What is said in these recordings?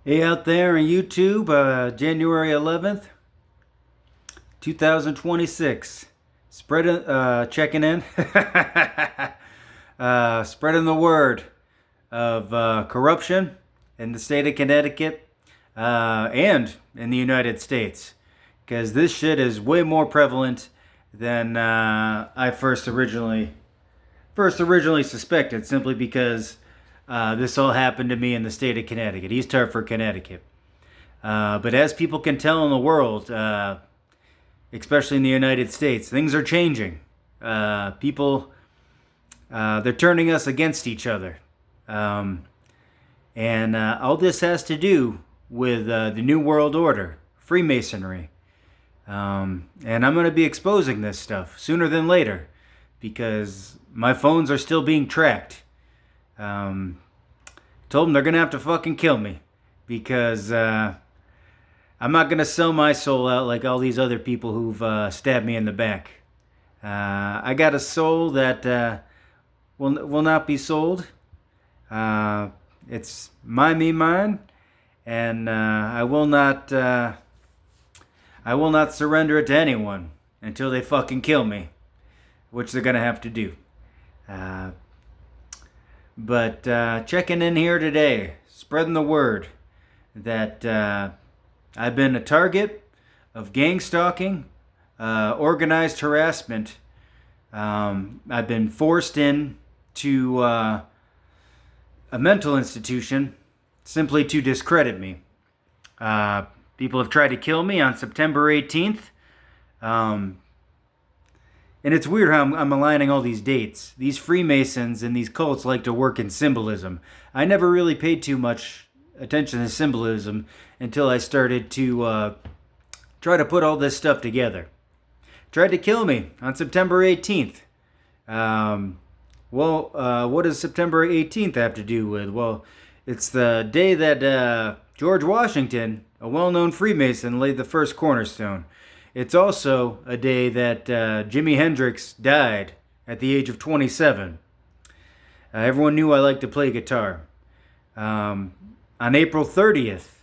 Hey, out there on YouTube, January 11th, 2026. Checking in. Spreading the word of corruption in the state of Connecticut and in the United States. Because this shit is way more prevalent than I first originally suspected, simply because this all happened to me in the state of Connecticut, East Hartford, Connecticut. But as people can tell in the world, especially in the United States, things are changing. People, they're turning us against each other. And all this has to do with the New World Order, Freemasonry. And I'm going to be exposing this stuff sooner than later because my phones are still being tracked. Told them they're gonna have to fucking kill me because I'm not gonna sell my soul out like all these other people who've stabbed me in the back. I got a soul that will not be sold. It's mine, and I will not surrender it to anyone until they fucking kill me, which they're gonna have to do. But checking in here today, spreading the word that I've been a target of gang stalking, organized harassment. I've been forced into a mental institution simply to discredit me. People have tried to kill me on September 18th. And it's weird how I'm aligning all these dates. These Freemasons and these cults like to work in symbolism. I never really paid too much attention to symbolism until I started to try to put all this stuff together. Tried to kill me on September 18th. What does September 18th have to do with? Well, it's the day that George Washington, a well-known Freemason, laid the first cornerstone. It's also a day that Jimi Hendrix died at the age of 27. Everyone knew I liked to play guitar. On April 30th,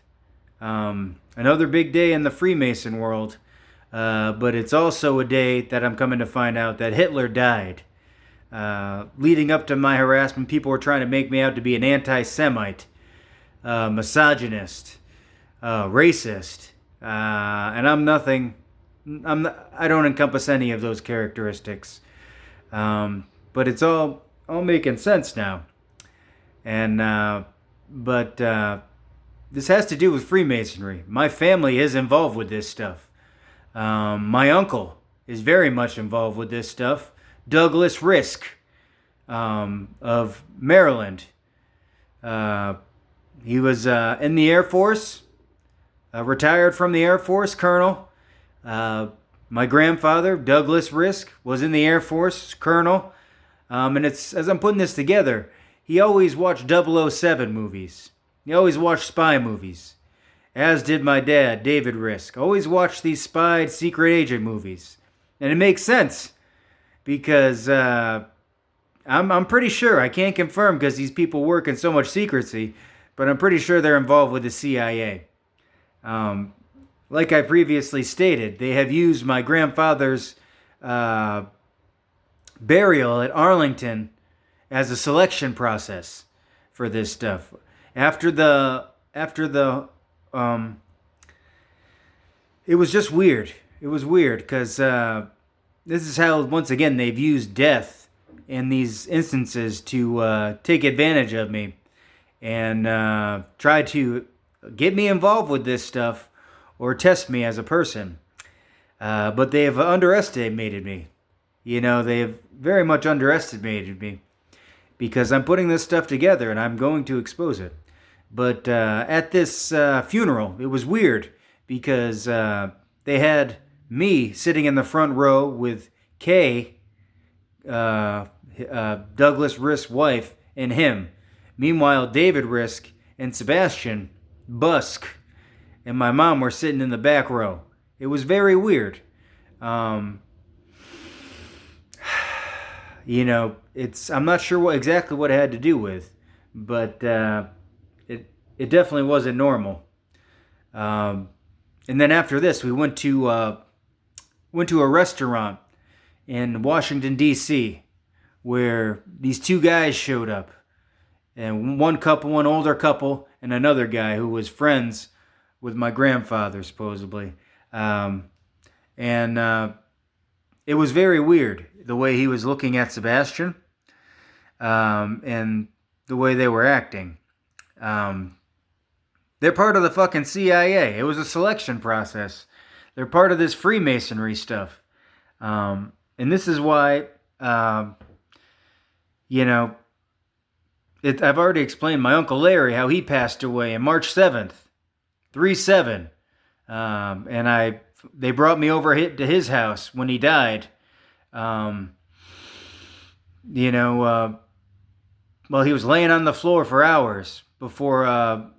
another big day in the Freemason world, but it's also a day that I'm coming to find out that Hitler died. Leading up to my harassment, people were trying to make me out to be an anti-Semite, misogynist, racist, and I'm nothing. I don't encompass any of those characteristics, but it's all making sense now. And but this has to do with Freemasonry. My family is involved with this stuff. My uncle is very much involved with this stuff. Douglas Risk of Maryland. He was in the Air Force, retired from the Air Force, colonel. My grandfather, Douglas Risk, was in the Air Force, colonel. And it's, as I'm putting this together, he always watched 007 movies. He always watched spy movies. As did my dad, David Risk. Always watched these spy secret agent movies. And it makes sense. Because I'm pretty sure, I can't confirm because these people work in so much secrecy, but I'm pretty sure they're involved with the CIA. Like I previously stated, they have used my grandfather's burial at Arlington as a selection process for this stuff. After the it was just weird. It was weird because this is how, once again, they've used death in these instances to take advantage of me and try to get me involved with this stuff or test me as a person. But they have underestimated me. You know, they have very much underestimated me because I'm putting this stuff together and I'm going to expose it. But at this funeral, it was weird because they had me sitting in the front row with Kay, Douglas Risk's wife, and him. Meanwhile, David Risk and Sebastian Busk and my mom were sitting in the back row. It was very weird. You know, I'm not sure exactly what it had to do with, but it definitely wasn't normal. And then after this, we went to a restaurant in Washington, D.C., where these two guys showed up. And one older couple, and another guy who was friends with my grandfather, supposedly. And it was very weird, the way he was looking at Sebastian, and the way they were acting. They're part of the fucking CIA. It was a selection process. They're part of this Freemasonry stuff. And this is why, I've already explained my Uncle Larry, how he passed away on March 7th, 3/7. And they brought me over to his house when he died. Well, he was laying on the floor for hours before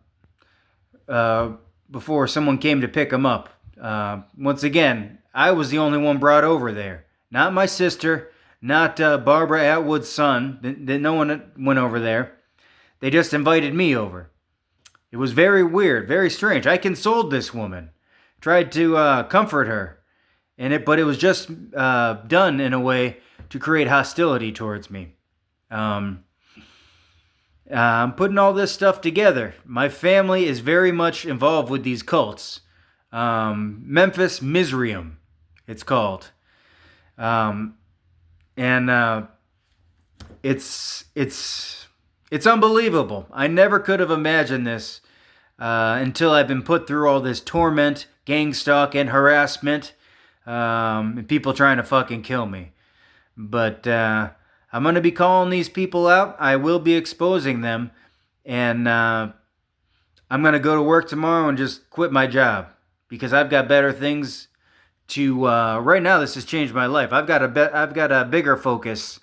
someone came to pick him up. Once again, I was the only one brought over there. Not my sister, not Barbara Atwood's son. No one went over there. They just invited me over. It was very weird, very strange. I consoled this woman, tried to comfort her, but it was just done in a way to create hostility towards me. I'm putting all this stuff together. My family is very much involved with these cults. Memphis-Misraïm, it's called. It's unbelievable. I never could have imagined this until I've been put through all this torment, gang stalk, and harassment, and people trying to fucking kill me. But I'm going to be calling these people out. I will be exposing them. And I'm going to go to work tomorrow and just quit my job. Because I've got better things to... right now, this has changed my life. I've got a bigger focus.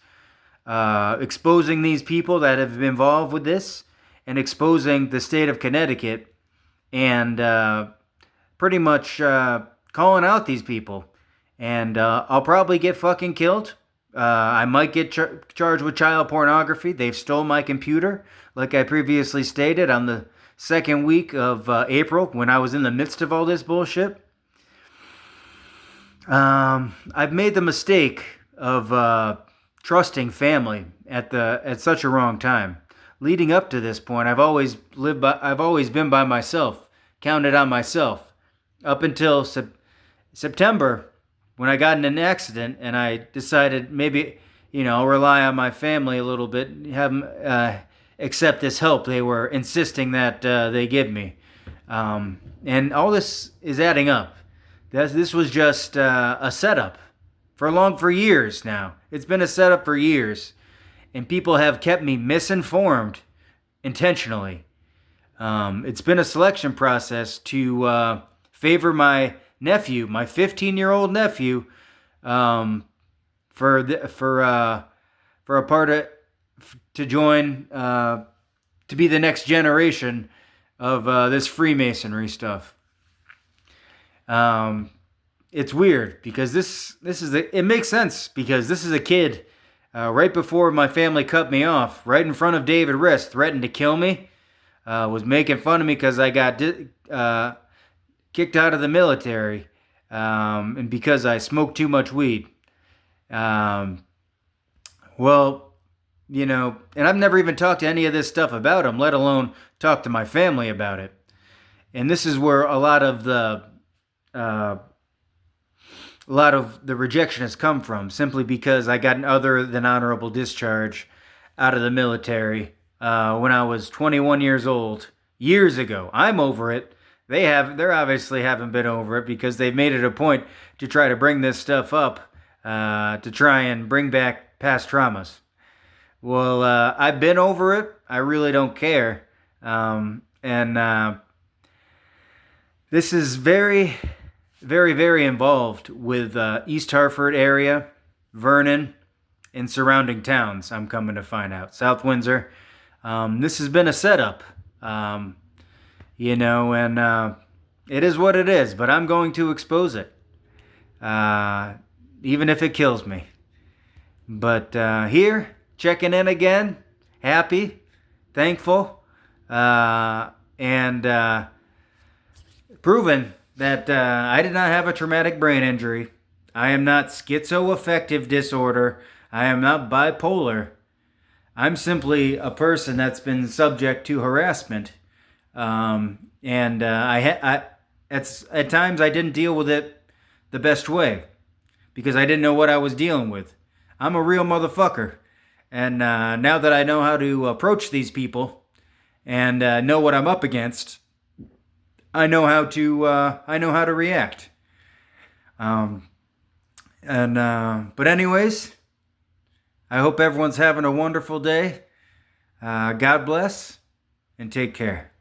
Exposing these people that have been involved with this. And exposing the state of Connecticut. And pretty much calling out these people. And I'll probably get fucking killed. I might get charged with child pornography. They've stolen my computer, like I previously stated, on the second week of April, when I was in the midst of all this bullshit. I've made the mistake of trusting family at such a wrong time. Leading up to this point, I've always been by myself, counted on myself, up until September. When I got in an accident and I decided maybe, I'll rely on my family a little bit, have them accept this help they were insisting that they give me. And all this is adding up. This was just a setup for years now. It's been a setup for years. And people have kept me misinformed intentionally. It's been a selection process to favor my nephew, my 15-year-old nephew, to join, to be the next generation of this Freemasonry stuff. It's weird because it makes sense because this is a kid right before my family cut me off, right in front of David Riss, threatened to kill me, was making fun of me because I got kicked out of the military, and because I smoked too much weed. And I've never even talked to any of this stuff about him, let alone talk to my family about it. And this is where a lot of the rejection has come from, simply because I got an other than honorable discharge out of the military when I was 21 years old, years ago. I'm over it. They're obviously haven't been over it because they've made it a point to try to bring this stuff up, to try and bring back past traumas. Well, I've been over it. I really don't care. This is very, very, very involved with East Hartford area, Vernon, and surrounding towns, I'm coming to find out. South Windsor. This has been a setup. And it is what it is, but I'm going to expose it, even if it kills me. But here, checking in again, happy, thankful, and proven that I did not have a traumatic brain injury. I am not schizoaffective disorder. I am not bipolar. I'm simply a person that's been subject to harassment. At times I didn't deal with it the best way because I didn't know what I was dealing with. I'm a real motherfucker. And now that I know how to approach these people and know what I'm up against, I know how to react. But anyways, I hope everyone's having a wonderful day. God bless and take care.